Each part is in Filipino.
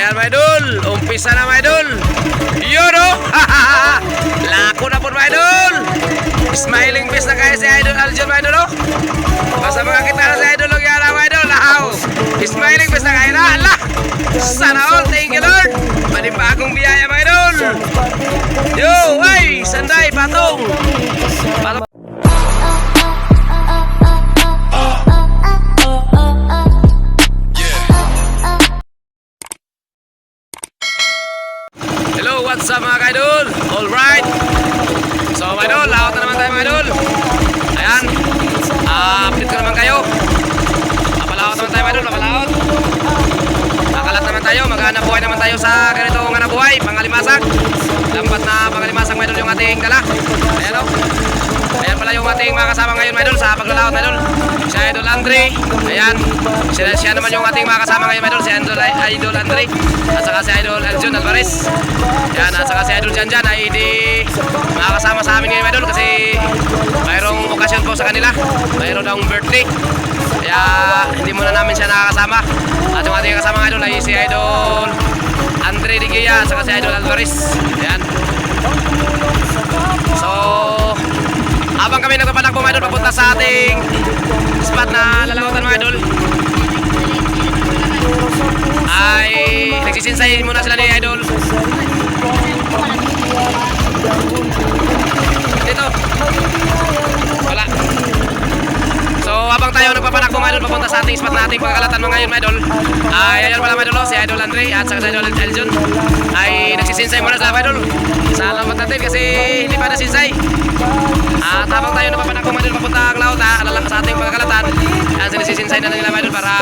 Ayan mga idol, umpisa na mga idol. Yun o, lako na po mga idol. Smiling face na kayo si Idol Aljon mga idol o. Basta mga kita na si Idol o yan mga idol. Smiling face na kayo na. Allah, sana all, thank you Lord. Panibagong biyaya mga idol. Yo, ay, sanday, patong. Patong. Hello, what's up mga ka-idol? Alright. So mga idol, laot na naman tayo mga idol. Ayan, update ko naman kayo. Papalaot naman tayo mga idol, papalaot. Nakalat naman tayo, maghanap buhay naman tayo sa ganitong hanap buhay, pangalimasag. Lampat na pangalimasag mga idol yung ating dala. Ayan o. Ayan pala yung ating mga kasama ngayon mga idol sa paglalaot mga idol. Si Idol Andre. Ayan, siya naman yung ating mga kasama ngayon mga idol. Si Idol Andre at saka si Idol Aljon Alvarez. Ayan, at saka si Idol Janjan ay di makakasama sa amin ngayon mga idol kasi mayroong okasyon po sa kanila. Mayroon daw birthday, kaya hindi muna namin siya nakakasama. At yung ating kasama mga idol ay si Idol Andre Di Gia at saka si Idol Alvarez. Ayan. So habang kami nagpapatakbo mga idol papunta sa ating spot na lalawatan mga idol, ay nagsisinsay muna sila ni Idol. Dito wala. So habang tayo nagpapatakbo mga idol papunta sa ating spot na ating pagkakalatan mga ngayon mga idol, ay ayan pala mga idol, si Idol Andre at saka si Idol Aljon ay nagsisinsay muna sila mga idol sa lambat natin kasi hindi pa nasinsay. At habang tayo napapanak mga idol papunta ang laot sa ating pagkakalatan, yan sinisinsay na nila mga idol para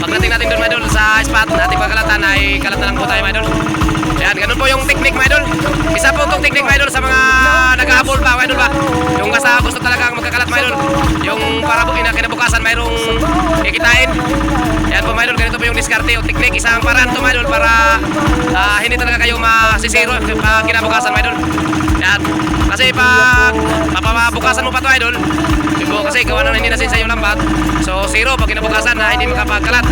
pagdating natin doon mga idol sa spot na ating pagkakalatan ay kalat na lang po tayo mga idol. Yan, ganun po yung technique mga idol. Isa po itong technique mga idol sa mga nag-aabol pa mga idol ba, yung basta gusto talagang magkakalat mga idol, yung para kinabukasan mayroong kikitain. Yan po mga idol, ganito po yung diskarte o technique, isang paraan ito mga idol para hindi talaga kayo masisiro pag kinabukasan mga idol. Yan, kasi pag papabukasan mo pa ito idol, kasi gawa na hindi nasinsay yung lambat, so zero pag kinabukasan na hindi makapagkalat.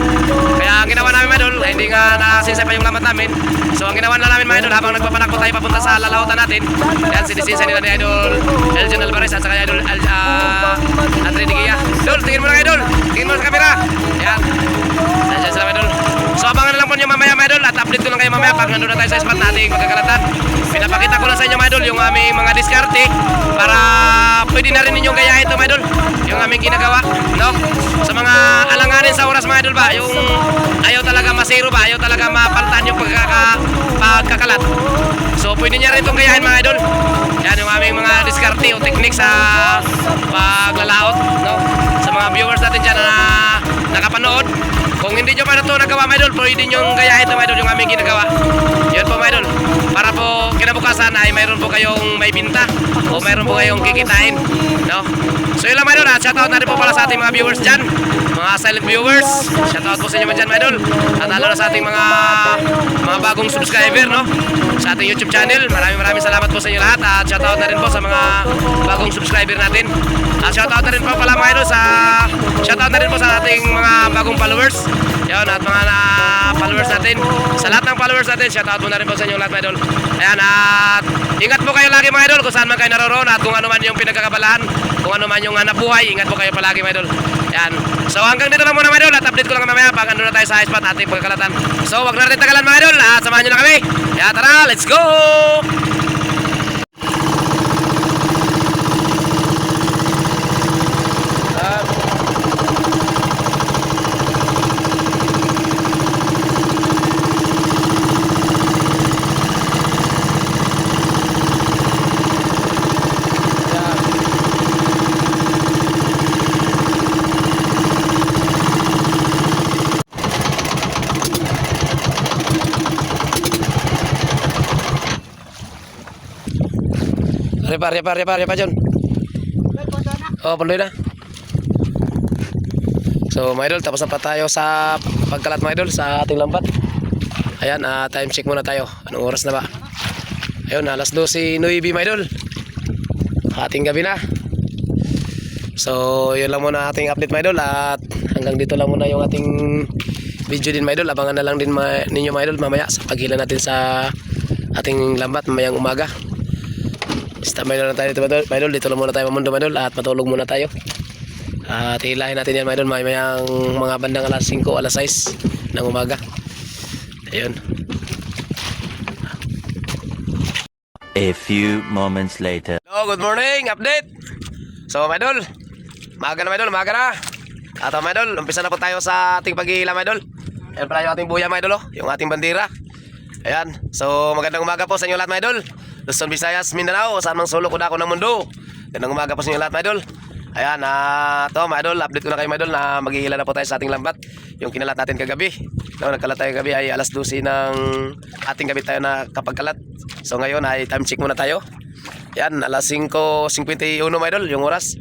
Kaya ang ginawa namin mga idol, hindi nga nasinsay pa yung lambat namin. So ang ginawa na namin mga idol, habang nagpapanakbo tayo papunta sa lalautan natin, yan sinisinsay nila ni Idol Aljon Alvarez at saka Idol Andre Di Gia. Idol, tingin mo lang idol, tingin mo sa camera. Yan, nandiyan sila mga idol. So abangan na lang po nyo mamaya mga idol at update ko lang kayo mamaya pag nandun na tayo sa spot nating magkakalatan. Pinapakita ko lang sa inyo mga idol yung aming mga diskarte para pwede na rin ninyong gayahin ito mga idol, yung aming ginagawa, no? Sa mga alanganin sa oras mga idol ba, yung ayaw talaga masiro ba, ayaw talaga mapaltan yung pagkakalat, so pwede niya rin itong gayahin mga idol. Yan yung aming mga diskarte o technique sa paglalaot, no? Sa mga viewers natin dyan na nakapanood, kung hindi nyo pa na ito nagawa mga idol, pwede nyo gayahin ito mga idol yung aming ginagawa. Yun po mga idol, para po kinabukasan ay mayroon po kayong may binta o mayroon po kayong kikitain, no? So yun lang mga idol, shoutout na rin po pala sa ating mga viewers dyan, mga silent viewers. Shoutout po sa inyo dyan mga idol, at lalo na sa ating mga bagong subscriber, no? Sa ating YouTube channel, maraming salamat po sa inyo lahat. At shoutout na rin po sa mga bagong subscriber natin. At shoutout na rin po pala mga idol shoutout na rin po sa ating mga bagong followers. Yan, at mga followers natin, sa lahat ng followers natin, shoutout po na rin po sa inyo lahat mga idol. Ayan, at ingat po kayo lagi mga idol kung saan man kayo naroon at kung ano man yung pinagkakabalahan, kung ano man yung hanap buhay, ingat po kayo palagi mga idol. Yan, so hanggang dito lang muna mga idol at update ko lang mamaya pag ano na tayo sa spot ating pagkakalatan. So wag na rin tagalan mga idol at samahan nyo na kami. Kaya tara, let's go! Repa John. Oh, pundoy na. So mga idol, tapos na pa tayo sa pagkalat mga idol sa ating lambat. Ayan, time check muna tayo. Anong oras na ba? Ayun, alas 12:09 mga idol. Ating gabi na. So yun lang muna ating update mga idol, at hanggang dito lang muna yung ating video din mga idol. Abangan na lang din ninyo mga idol mamaya sa paghila natin sa ating lambat mamayang umaga. Standby na tayo dito mga idol. Dito lang muna tayo mamundo mga idol at matulog muna tayo. At hilahin natin yan mga idol mamayang mga bandang alas 5, alas 6 ng umaga. Ayun. A few moments later. Hello, good morning, update. So mga idol, umaga na mga idol, umaga na. At mga idol, umpisa na po tayo sa ating paghihila mga idol. Ayan pala yung ating buya mga idol, yung ating bandera. Ayan, so magandang umaga po sa inyo lahat mga idol. Luzon, Visayas, Mindanao, saan mang sulok ko ng mundo. Magandang umaga po sa inyo lahat mga idol. Ayan, to mga idol, update ko na kayo mga idol na maghihila na po tayo sa ating lambat. Yung kinalat natin kagabi. No, nagkalat tayo kagabi ay alas 12 ng ating gabi tayo na kapagkalat. So ngayon ay time check muna tayo. Yan, alas 5:51 mga idol, yung oras.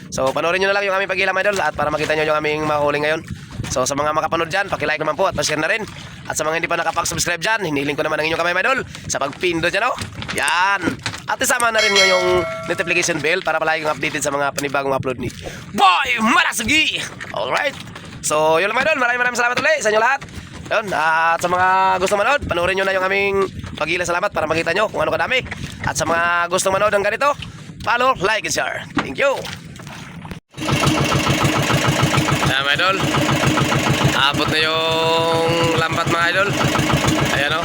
So panoorin nyo na lang yung aming paghila mga idol at para makita nyo yung aming mahuli ngayon. So sa mga makapanood dyan, pakilike naman po at pa-share na rin. At sa mga hindi pa nakapag-subscribe dyan, hinihiling ko naman ang inyong kamay mga idol sa pagpindot dyan, oh. Yan. At isama na rin nyo yung notification bell para palagi kong updated sa mga panibagong upload ni Boy Marasagi. Alright. So yun lang mga idol, maraming salamat ulit sa inyo lahat. Yun, at sa mga gusto manood, panoorin nyo na yung aming paghila sa lambat para makita nyo kung ano kadami. At sa mga gusto manood ng ganito, follow, like, and share. Thank you. Ayan mga idol, abot na yung lambat mga idol. Ayan o.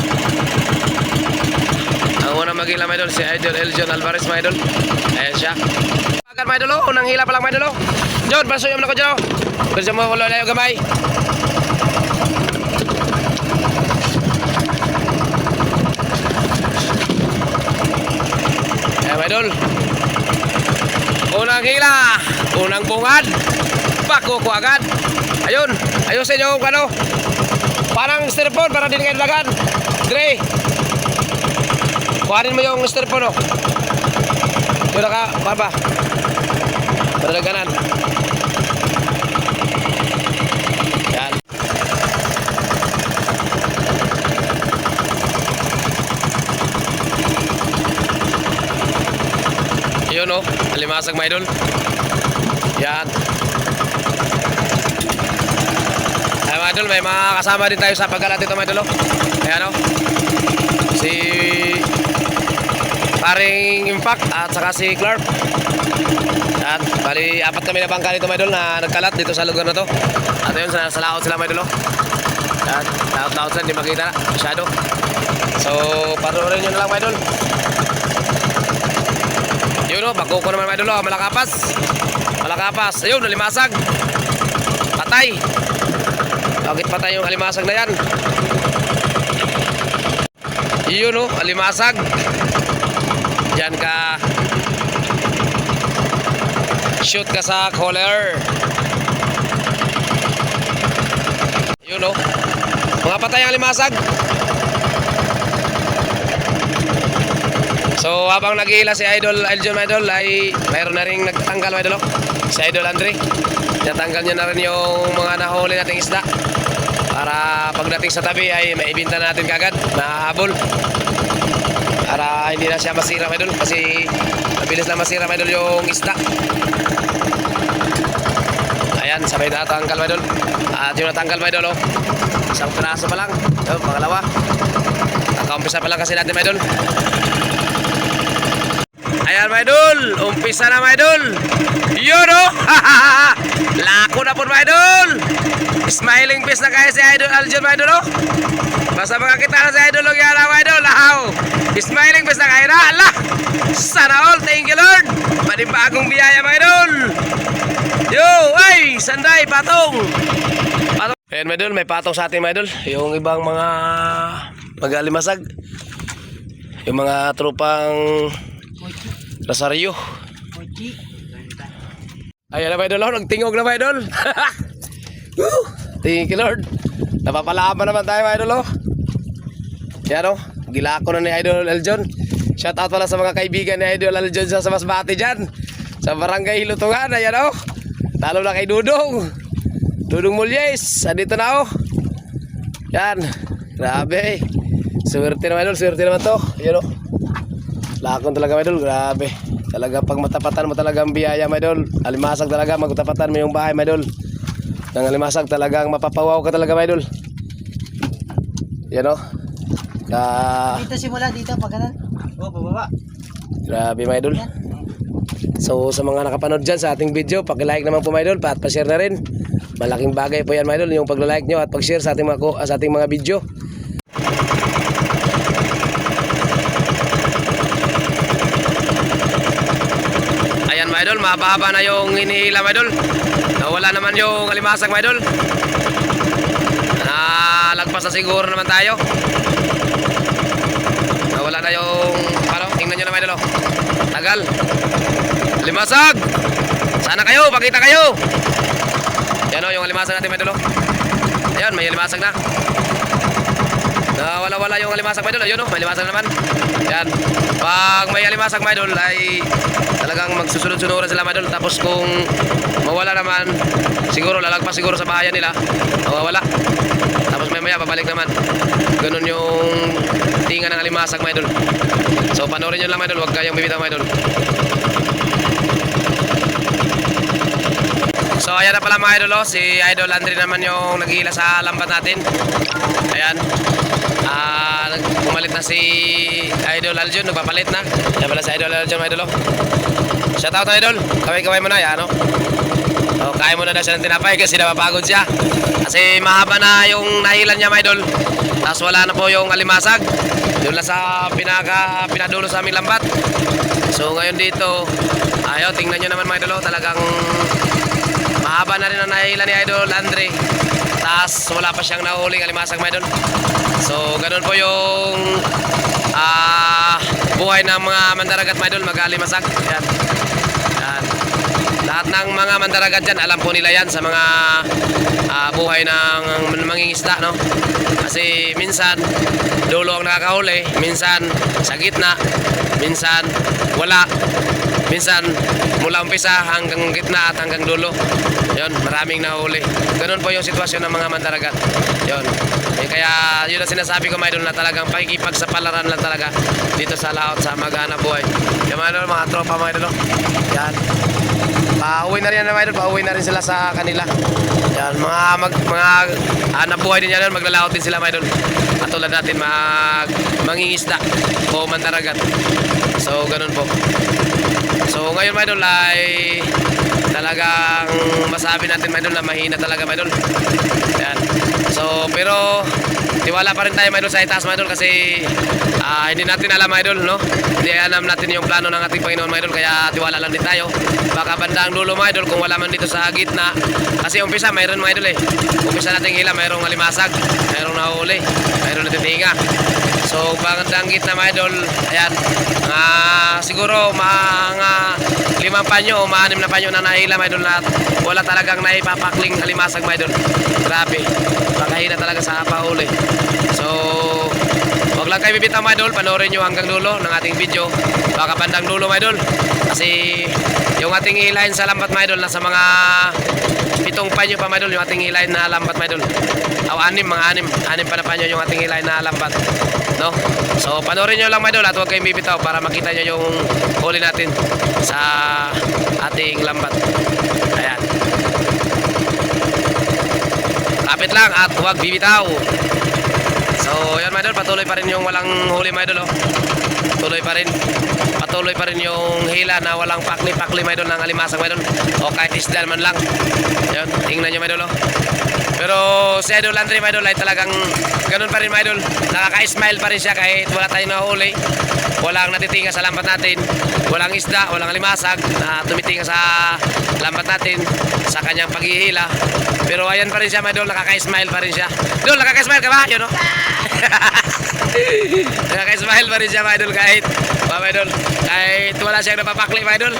Ang unang maghila mga idol, si Idol Eljon Alvarez mga idol. Ayan siya. Agad mga idol o, unang hila pa lang mga idol o. John, pasuyom na ko dyan o. Gusto mo ko lalayo gamay. Ayan mga idol. Unang hila, unang bungad. Bako ko agad. Ayun, ayusin nyo kung ano. Parang styrofoam, parang din kayo lagan. Dre, kuhanin mo yung styrofoam, no. Yun ka, baba. Padalaganan. Yan. Yun, no, alimasag mga idol. Yan. Ay mga idol, may mga kasama din tayo sa pagkalat dito mga idol. Ayan o. Si paring Impact at saka si Clark. At bali, 4 kami na bangka dito mga idol na nagkalat dito sa lugar na to. At ayun, sa laot sila mga idol. At laot sila, hindi makita na masyado. So, panurin nyo na lang mga idol. Yun o, bako ko naman mga idol. Malakapas. Malakapas. Ayun, nalimasag. Patay. Bakit patay yung alimasag na yan? Yun o, alimasag. Diyan ka shoot ka sa collar. Yun o, mga patay ang alimasag. So habang naghihila si Idol Eljon Idol ay mayroon na rin nagtanggal mga idol. Si Idol Andre, natanggal niya na rin yung mga nahuli nating isda para pagdating sa tabi ay maibinta natin kagad na habol para hindi na siya masira mga idol kasi mabilis na masira mga idol yung isda. Ayan, sabay natanggal mga idol. At yung natanggal mga idol, oh, isang piraso pa lang. Yun, pangalawa. Nakaumpisa pa lang kasi natin mga idol. Ayan mga idol, umpisa na mga idol. Yun o, lako na po mga idol. Smiling face na kaya si Idol Eljon mga idol o. Basta makakita na si Idol o yan mga idol. Smiling face na kaya na. Allah, sana all, thank you Lord. Panibagong biyaya mga idol. Yo, ay, sanday, patong. Ayan mga idol, may patong sa atin mga idol. Yung ibang mga mag-alimasag. Yung mga tropang Rosario. Ayan na mga idol, nagtingog na mga idol. Thank you Lord. Napapalaban naman tayo mga idol. Yan o, gilako na ni Idol Eljon. Shout out pala sa mga kaibigan ni Idol Eljon sa Masbate dyan, sa Barangay Hilutungan. Ayan o, talo na kay Dudong Mulyes. Andito na o. Yan, grabe. Swerte naman idol, swerte naman to. Ayan o, lakon talaga mga idol, grabe. Talaga pag matapatan mo talaga ang biyaya mga idol. Alimasag talaga, magtapatan mo yung bahay mga idol. Nang alimasag talagang mapapawaw ka talaga mga idol. Yan o. Dito simula dito pag ganun. Oh, bababa. Grabe mga idol. So sa mga nakapanood dyan sa ating video, pag-like naman po mga idol, at pa-share na rin. Malaking bagay po yan mga idol, yung pag-like nyo at pag-share sa ating mga video. Ayan mga idol, mahaba na yung hinihila mga idol. Nawala naman yung alimasag mga idol. Lagpas na siguro naman tayo. Nawala na yung tingnan nyo naman idol. Tagal. Limasag! Sana kayo, pakita kayo! Yan o, yung alimasag natin mga idol. Ayan, may alimasag na. Wala yung alimasag mga idol. Ayun o, may alimasag naman. Yan. Pag may alimasag mga idol ay talagang magsusunod-sunuran sila mga idol. Tapos kung mawala naman, siguro lalagpas siguro sa bahayan nila. Mawawala. Tapos maya babalik naman. Ganun yung tinga ng alimasag mga idol. So panoorin nyo lang mga idol, huwag kayong bibitaw mga idol. So ayan na pala mga idol, si Idol Landry naman yung naghihila sa lambat natin. Ayan. Pumalit na si Idol Aljon, nagpapalit na. Ayan pala si Idol Aljon mga idol. Shoutout idol, kaway-kaway mo na yan, no? So, kaya mo na siya ng tinapay kasi napapagod siya. Kasi mahaba na yung nahilan niya mga idol. Tapos wala na po yung alimasag. Doon lang sa pinadulo sa aming lambat. So ngayon dito, ayaw, tingnan nyo naman mga idol, talagang mahaba na rin ang nahilan ni Idol Landry. Tapos wala pa siyang nahuling alimasag mga idol. So ganun po yung buhay ng mga mandaragat mga idol, mag-alimasag. Yan. Yan. Lahat ng mga mandaragat dyan, alam po nila yan sa mga buhay ng mangingisda, no? Kasi minsan dulo ang nakakahuli, minsan sa gitna, minsan wala, minsan mula umpisa hanggang gitna at hanggang dulo. Yon, maraming nahuli. Ganun po yung sitwasyon ng mga mandaragat. Yon. Kaya yun ang sinasabi ko mga idol, na talagang pakikipagsapalaran lang talaga dito sa laot sa maghanap buhay. Yung mga idol, mga tropa mga idol. Yan. Pauwi na rin mga idol, pauwi na rin sila sa kanila. Yan, mga hanap buhay din yan, maglalaot din sila mga idol. Katulad natin mangingisda o mandaragat. So ganun po. So ngayon mga idol ay talagang masabi natin mga idol na mahina talaga mga idol. Yan. So pero tiwala pa rin tayo mga idol sa itaas mga idol, kasi hindi natin alam mga idol, no? Hindi alam natin yung plano ng ating Panginoon mga idol, kaya tiwala lang din tayo. Baka bandang dulo mga idol, kung wala man dito sa gitna, kasi umpisa mayroon mga idol umpisa nating hila, mayroong alimasag, mayroong nahuli, mayroong natitinga. So bandang gitna mga idol, ayan, siguro mga 5 panyo o 6 na panyo na nahila mga idol, na wala talagang naipapakling alimasag mga idol. Grabe, makahina talaga sa pahuli. So huwag lang kayo bibitaw mga idol, panoorin nyo hanggang dulo ng ating video. Baka bandang dulo mga idol, kasi yung ating hilahin sa lambat mga idol, nasa mga 7 panyo pa mga idol, yung ating hilahin na lambat mga idol. O 6 pa na panyo yung ating hilahin na lambat, no? So panoorin nyo lang mga idol, at huwag kayong bibitaw para makita nyo yung huli natin sa ating lambat. Ayan, kapit lang at huwag bibitaw. So yan mga idol, patuloy pa rin yung walang huli mga idol, patuloy pa rin yung hila na walang pakli-pakli mga idol ng alimasag mga idol, o kahit isda man lang. Yan, tingnan nyo mga idol. Pero si Idol Landry mga idol ay talagang ganun pa rin mga idol, nakaka-smile pa rin siya kahit wala tayong nahuli, walang natitinga sa lambat natin, walang isda, walang alimasag na tumitinga sa lambat natin sa kanyang paghihila. Pero ayan pa rin siya mga idol, nakaka-smile pa rin siya. Idol, nakaka-smile ka ba? Yun, no? Nakaka-smile pa rin siya mga idol, kahit wala siyang napapakli mga idol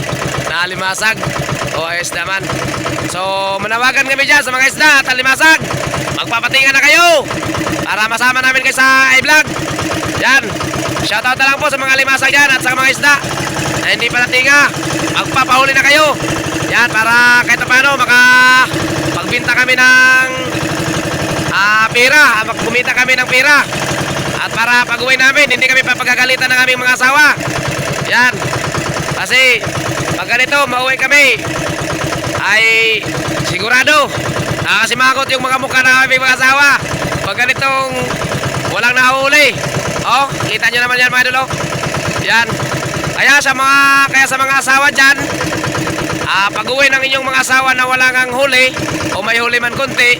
na alimasag o isda man. So manawagan kami dyan sa mga isda at alimasag, magpapatingan na kayo para masama namin kayo sa i-vlog. Yan, shoutout na lang po sa mga alimasag dyan at sa mga isda na hindi pa natinga, magpapahuli na kayo. Yan, para kahit paano pagbinta kami ng pera, kumita kami ng pera, at para pag-uwi namin hindi kami papagagalitan ng aming mga asawa. Yan, kasi pag ganito mauwi kami ay sigurado nakasimangot yung mga mukha ng aming mga asawa. Pag ganitong walang nahuli. Oh, kita nyo naman yan mga idol, oh. Yan. Kaya sa mga asawa dyan, pag-uwi ng inyong mga asawa na wala kang huli, o may huli man konti,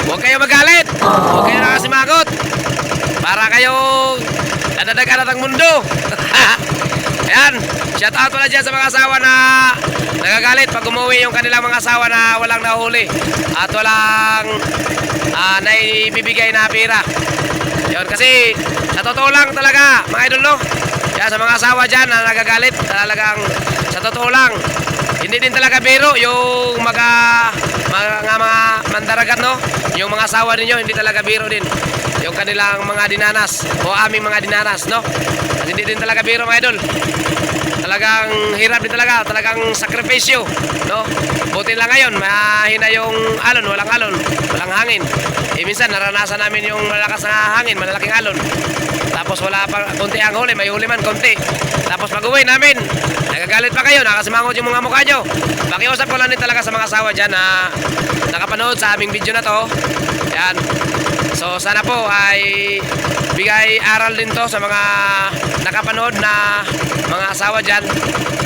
huwag kayo magalit. Huwag kayo nakasimagot. Para kayong nadadagan ng mundo. Ayan, shout out pala dyan sa mga asawa na nagagalit pag umuwi yung kanilang mga asawa na walang nahuli at walang naibibigay na pira. Yun, kasi sa totoo lang talaga mga idol, no? Kaya sa mga asawa dyan na nagagalit, talagang sa totoo lang, hindi din talaga biro yung mga mandaragat, no? Yung mga asawa ninyo, hindi talaga biro din yung kanilang mga dinanas o aming mga dinanas, no? At hindi din talaga biro mga idol. Talagang hirap din talaga, talagang sakripisyo, no? Buti lang ngayon, mahina yung alon, walang hangin. Minsan naranasan namin yung malakas na hangin, malalaking alon. Tapos wala pa, konti ang huli, may huli man konti. Tapos pag-uwi namin, nagagalit pa kayo, nakasimangot yung mga mukha nyo. Pakiusap ko lang din talaga sa mga asawa dyan na nakapanood sa aming video na to. Yan. So sana po ay bigay aral din to sa mga nakapanood na mga asawa dyan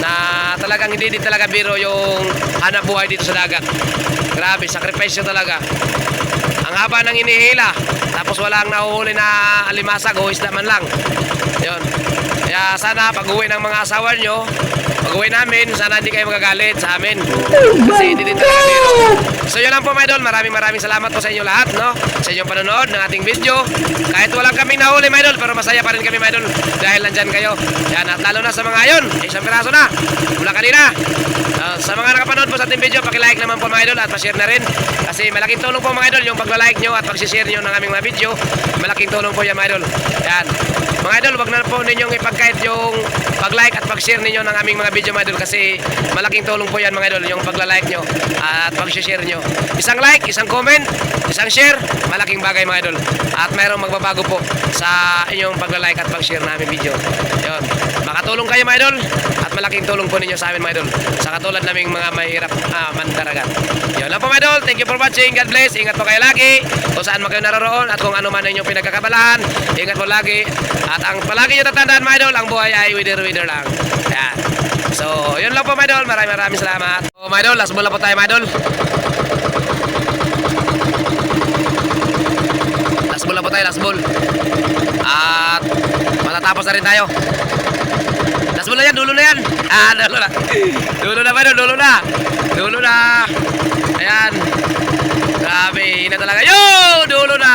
na talagang hindi din talaga biro yung hanap buhay dito sa dagat. Grabe, sakripisyo talaga. Ang haba ng inihila, tapos walang nahuhuli na alimasag o isda man lang. Yun. Kaya sana pag-uwi ng mga asawa nyo, pag-uwi namin, sana hindi kayo magagalit sa amin. Kasi hindi din talaga biro. So yun lang po mga idol, maraming salamat po sa inyo lahat, no? Sa inyong panonood ng ating video. Kahit walang kaming nahuli mga idol, pero masaya pa rin kami mga idol dahil nandyan kayo. Yan, at lalo na sa mga ayon, isang piraso na mula kanina. Sa mga nakapanood po sa ating video, paki-like naman po mga idol at pa-share na rin. Kasi malaking tulong po mga idol yung pagla-like nyo at pag-share nyo ng aming mga video. Malaking tulong po yan mga idol. Yan. Mga idol, wag na po ninyong ipagkait yung pag-like at pag-share ninyo ng aming mga video mga idol kasi malaking tulong po yan mga idol yung pagla-like nyo at pag-share nyo. Isang like, isang comment, isang share, malaking bagay mga idol. At mayroong magbabago po sa inyong pagla-like at pag-share na aming video. Yun. Makatulong kayo mga idol at malaking tulong po ninyo sa amin mga idol. Sa katulad naming mga mahirap mandaragat. Yun lang po mga idol. Thank you for watching. God bless. Ingat po kayo lagi kung saan man kayo naroroon at kung ano man inyong pinagkakabalahan. Ingat po lagi. At ang palagi nyo tatandaan mga idol, ang buhay ay wither lang. Yan. So, yun lang po mga idol. Maraming salamat. So, mga idol, last ball na po tayo mga idol. Last ball na po tayo, last ball. At matatapos na rin tayo. Last ball na yan, dulo na yan. Dulo na. Dulo na mga idol, dulo na. Ayan. Grabe, hina talaga. Yo! Dulo na.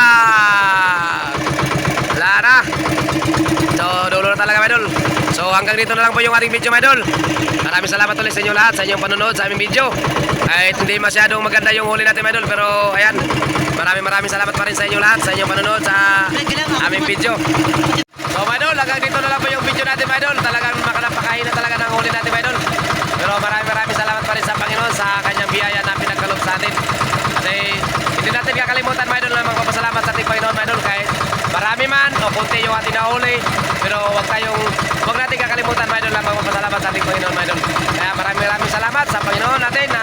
Wala na. So, dulo na talaga mga idol. So, hanggang dito na lang po yung ating video mga idol. Maraming salamat ulit sa inyo lahat sa inyong panonood sa aming video. Kahit hindi masyadong maganda yung huli natin mga idol, pero ayan, maraming salamat pa rin sa inyo lahat sa inyong panonood sa aming video. So mga idol, hanggang dito na lang po yung video natin mga idol. Talagang napakahina talaga ng huli natin mga idol. Pero maraming salamat pa rin sa Panginoon sa kanyang biyaya na pinagkaloob sa atin. Kasi hindi natin kakalimutan mga idol na magpapasalamat sa ating Panginoon mga idol. Kahit marami man o kunti yung ating nahuli, pero huwag natin kakalimutan mga idol na magpapasalamat sa ating Panginoon mga idol. Kaya maraming salamat sa Panginoon natin na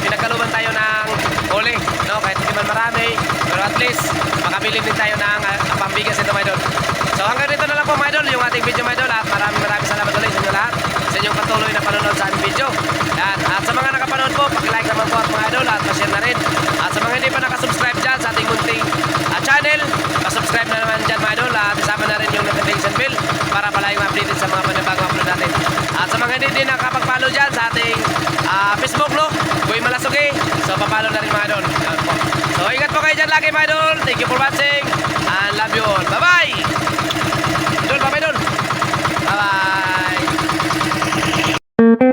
pinagkalooban tayo ng huli, no? Kahit hindi man marami, pero at least makabili din tayo ng pambigas ito mga idol. So hanggang dito na lang po mga idol yung ating video mga idol. At maraming salamat ulit sa inyo lahat sa inyong patuloy na panonood sa ating video. Yan. At sa mga nakapanood po, pag-like naman po at mga idol at pa-share na rin. At sa mga hindi pa nakasubscribe dyan sa ating munting channel, pa-subscribe na naman dyan mga idol. At isama na rin yung notification bell para palaging updated sa mga panibagong upload natin. At sa mga hindi nakapag-follow dyan sa ating Facebook, no? Boy Malasugi. So papalo na rin mga idol. Yan po. So ingat po kayo dyan lagi mga idol. Thank you for watching and love you all. Bye-bye! Idol, bye-bye idol! Bye-bye!